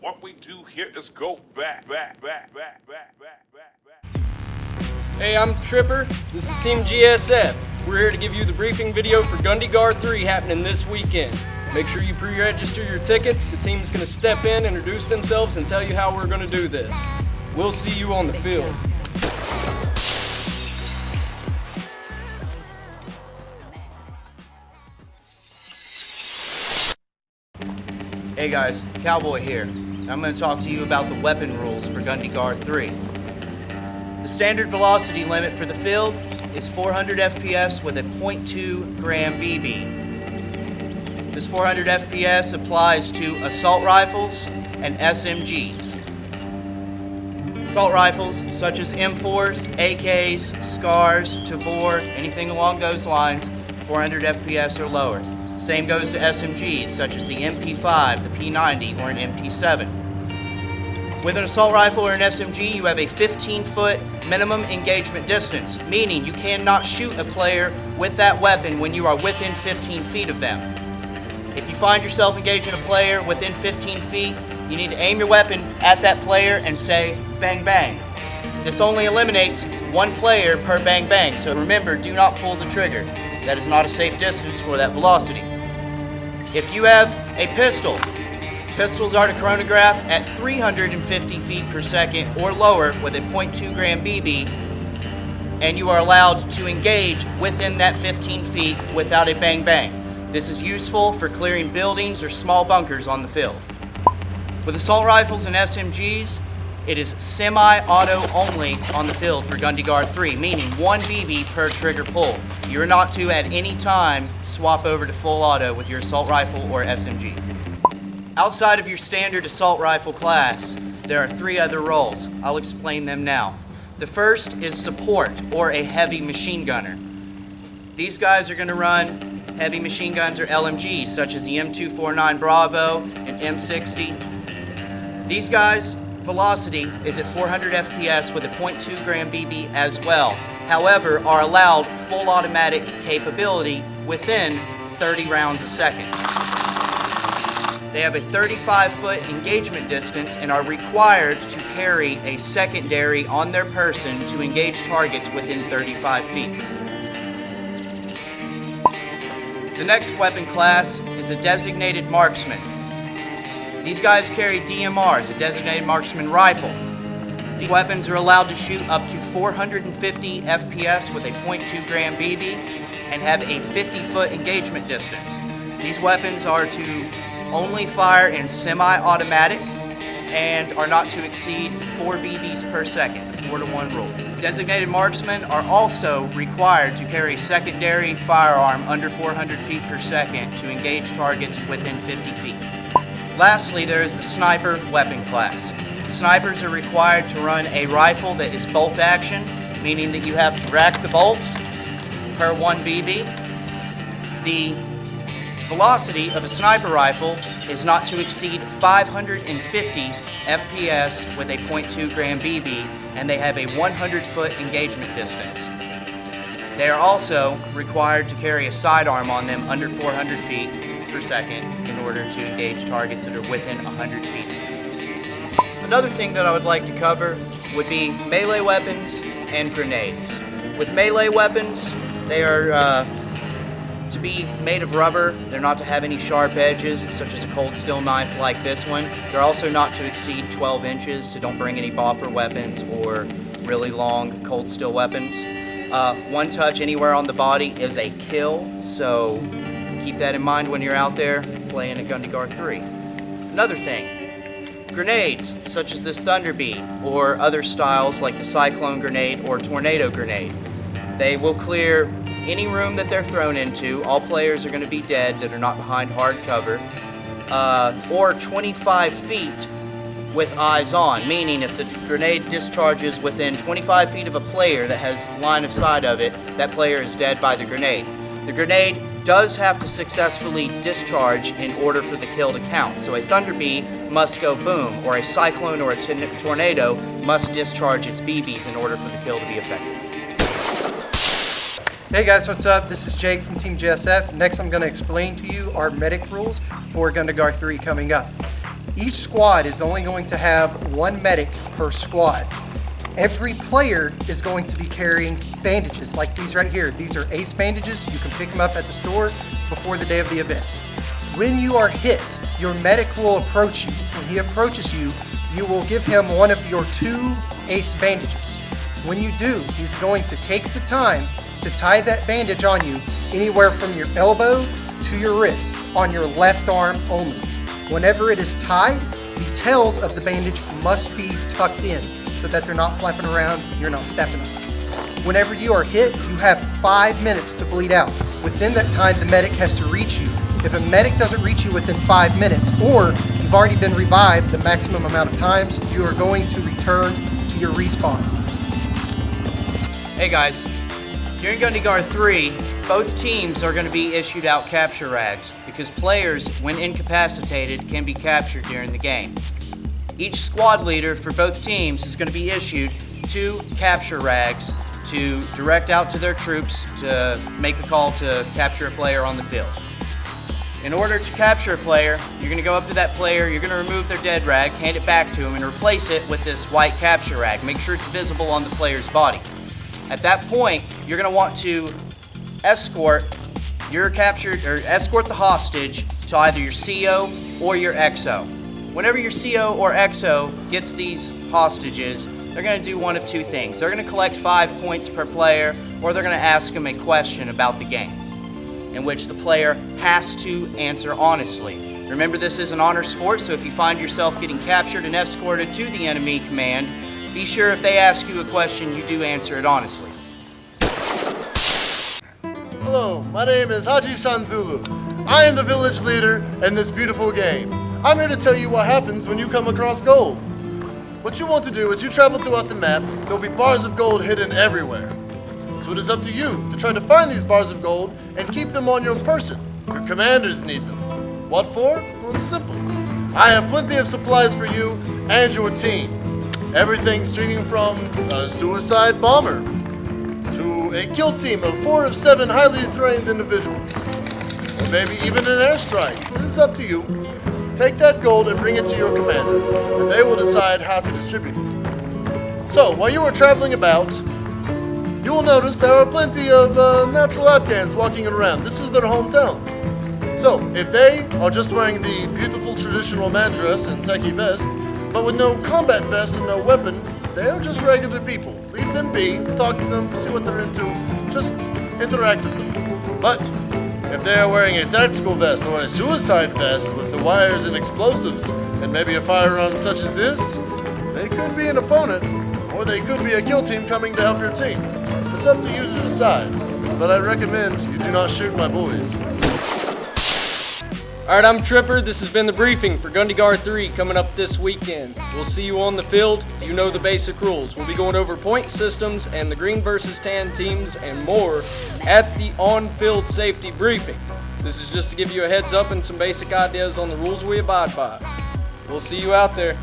what we do here is go back. Hey, I'm Tripper. This is Team GSF. We're here to give you the briefing video for Ghundy Ghar 3 happening this weekend. Make sure you pre-register your tickets. The team's going to step in, introduce themselves, and tell you how we're going to do this. We'll see you on the field. Hey guys, Cowboy here. I'm going to talk to you about the weapon rules for Ghundy Ghar 3. The standard velocity limit for the field is 400 FPS with a .2 gram BB. This 400 FPS applies to assault rifles and SMGs. Assault rifles such as M4s, AKs, SCARs, Tavor, anything along those lines, 400 FPS or lower. Same goes to SMGs such as the MP5, the P90, or an MP7. With an assault rifle or an SMG, you have a 15-foot minimum engagement distance, meaning you cannot shoot a player with that weapon when you are within 15 feet of them. If you find yourself engaging a player within 15 feet, you need to aim your weapon at that player and say, bang bang. This only eliminates one player per bang bang, so remember, do not pull the trigger. That is not a safe distance for that velocity. If you have a pistol, pistols are to chronograph at 350 feet per second or lower with a .2 gram BB, and you are allowed to engage within that 15 feet without a bang bang. This is useful for clearing buildings or small bunkers on the field. With assault rifles and SMGs, it is semi-auto only on the field for Ghundy Ghar 3, meaning one BB per trigger pull. You are not to at any time swap over to full auto with your assault rifle or SMG. Outside of your standard assault rifle class, there are 3 other roles. I'll explain them now. The first is support, or a heavy machine gunner. These guys are going to run heavy machine guns or LMGs, such as the M249 Bravo and M60. These guys' velocity is at 400 FPS with a .2 gram BB as well. However, are allowed full automatic capability within 30 rounds a second. They have a 35-foot engagement distance and are required to carry a secondary on their person to engage targets within 35 feet. The next weapon class is a designated marksman. These guys carry DMRs, a designated marksman rifle. The weapons are allowed to shoot up to 450 FPS with a .2 gram BB and have a 50-foot engagement distance. These weapons are to only fire in semi-automatic and are not to exceed 4 BBs per second, the 4-to-1 rule. Designated marksmen are also required to carry a secondary firearm under 400 feet per second to engage targets within 50 feet. Lastly, there is the sniper weapon class. Snipers are required to run a rifle that is bolt action, meaning that you have to rack the bolt per 1 BB. The velocity of a sniper rifle is not to exceed 550 FPS with a .2 gram BB, and they have a 100-foot engagement distance. They are also required to carry a sidearm on them under 400 feet per second in order to engage targets that are within 100 feet of them. Another thing that I would like to cover would be melee weapons and grenades. With melee weapons, they are to be made of rubber. They're not to have any sharp edges, such as a cold steel knife like this one. They're also not to exceed 12 inches, so don't bring any boffer weapons or really long cold steel weapons. One touch anywhere on the body is a kill, so keep that in mind when you're out there playing at Ghundy Ghar 3. Another thing, grenades, such as this Thunder Bee, or other styles like the Cyclone Grenade or Tornado Grenade. They will clear any room that they're thrown into. All players are going to be dead that are not behind hard cover, or 25 feet with eyes on, meaning if the grenade discharges within 25 feet of a player that has line of sight of it, that player is dead by the grenade. The grenade does have to successfully discharge in order for the kill to count. So a Thunder Bee must go boom, or a Cyclone or a Tornado must discharge its BBs in order for the kill to be effective. Hey guys, what's up? This is Jake from Team GSF. Next I'm going to explain to you our medic rules for Ghundy Ghar 3 coming up. Each squad is only going to have one medic per squad. Every player is going to be carrying bandages like these right here. These are ace bandages. You can pick them up at the store before the day of the event. When you are hit, your medic will approach you. When he approaches you, you will give him one of your 2 ace bandages. When you do, he's going to take the time to tie that bandage on you anywhere from your elbow to your wrist on your left arm only. Whenever it is tied, the tails of the bandage must be tucked in so that they're not flapping around, you're not stepping on them. Whenever you are hit, you have 5 minutes to bleed out. Within that time, the medic has to reach you. If a medic doesn't reach you within 5 minutes, or you've already been revived the maximum amount of times, you are going to return to your respawn. Hey guys, during Ghundy Ghar 3, both teams are going to be issued out capture rags because players, when incapacitated, can be captured during the game. Each squad leader for both teams is going to be issued 2 capture rags to direct out to their troops to make a call to capture a player on the field. In order to capture a player, you're going to go up to that player, you're going to remove their dead rag, hand it back to him, and replace it with this white capture rag. Make sure it's visible on the player's body. At that point, you're going to want to escort the hostage to either your CO or your XO. Whenever your CO or XO gets these hostages, they're going to do one of 2 things. They're going to collect 5 points per player, or they're going to ask them a question about the game, in which the player has to answer honestly. Remember, this is an honor sport, so if you find yourself getting captured and escorted to the enemy command, be sure if they ask you a question, you do answer it honestly. Hello, my name is Haji Sanzulu. I am the village leader in this beautiful game. I'm here to tell you what happens when you come across gold. What you want to do is you travel throughout the map, there'll be bars of gold hidden everywhere. So it is up to you to try to find these bars of gold and keep them on your person. Your commanders need them. What for? Well, it's simple. I have plenty of supplies for you and your team. Everything stringing from a suicide bomber to a kill team of 4 of 7 highly trained individuals. Or maybe even an airstrike. It's up to you. Take that gold and bring it to your commander, and they will decide how to distribute it. So, while you are traveling about, you will notice there are plenty of natural Afghans walking around. This is their hometown. So, if they are just wearing the beautiful traditional man dress and techie vest, but with no combat vest and no weapon, they are just regular people. Leave them be, talk to them, see what they're into, just interact with them. But if they are wearing a tactical vest or a suicide vest with the wires and explosives, and maybe a firearm such as this, they could be an opponent, or they could be a kill team coming to help your team. It's up to you to decide, but I recommend you do not shoot my boys. Alright, I'm Tripper. This has been the briefing for Ghundy Ghar 3 coming up this weekend. We'll see you on the field. You know the basic rules. We'll be going over point systems and the green versus tan teams and more at the on-field safety briefing. This is just to give you a heads up and some basic ideas on the rules we abide by. We'll see you out there.